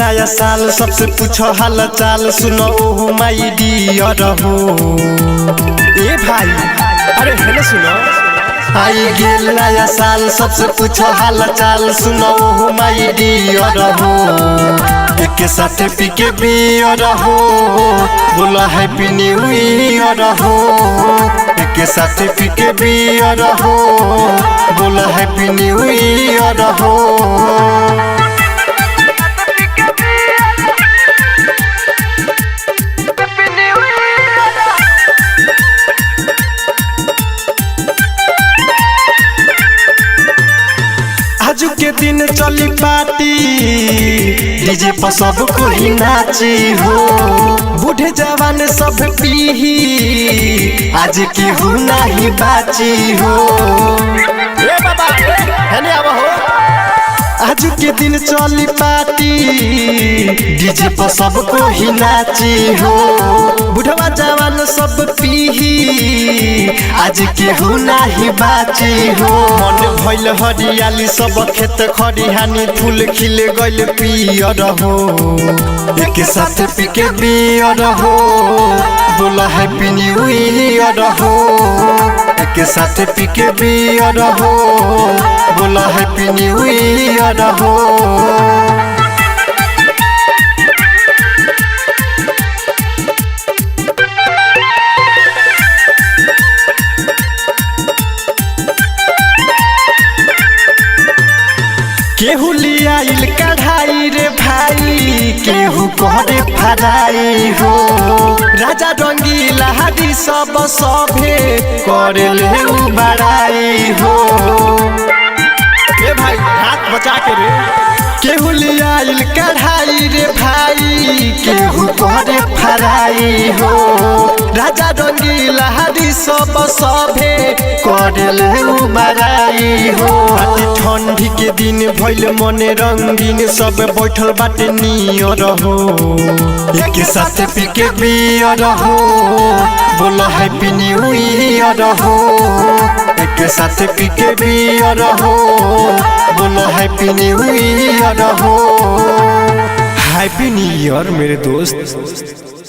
नया साल सबसे पूछो हाल चाल सुनो ओह माई डियर हो। ए भाई अरे हेलो सुनो आई गेल नया साल सबसे पूछो हाल चाल सुनो ओह माई डियर हो। एक साथ पी के बियर हो बोला हैप्पी न्यू ईयर हो। एक साथ पी के बियर हो बोला हैप्पी न्यू ईयर हो। आजू के दिन चली पार्टी डीजे पर सब कोई नाची हो। बूढ़े जवान सब पीही आज की हूँ नहीं बाची हो। ए बाबा है अब हो आजू के दिन चली पार्टी डीजे पर सब कोई नाची हो। बुढ़वा जवान सब पीही आज के हूँ नहीं बाची हो। मन भइल हरियाली सब खेत खरिहानी फूल खिले गइल पियर हो। एक साथ पी के बियर हो बोला हैप्पी न्यू ईयर हो। एक साथ पी के बियर हो बोला हैप्पी न्यू ईयर हो। केहू लियाइल कढ़ाई रे भाई केहू करे फराई हो। राजा रंगीला हरी सब सभे करे ले बड़ाई हो। ए भाई हाथ बचा के रे केहू लियाइल कढ़ाई रे भाई केहू करे फराई हो। राजा रंगीला हरी सब सभे करे ले बड़ाई हो। ठंडी के दिन भइल मने रंगीन सब बैठल बाटे नियर हो। एक साथ पी के बियर हो बोला हैप्पी न्यू ईयर हो। एक साथ पी के बियर हो बोला हैप्पी न्यू ईयर हो। हैप्पी न्यू ईयर मेरे दोस्त।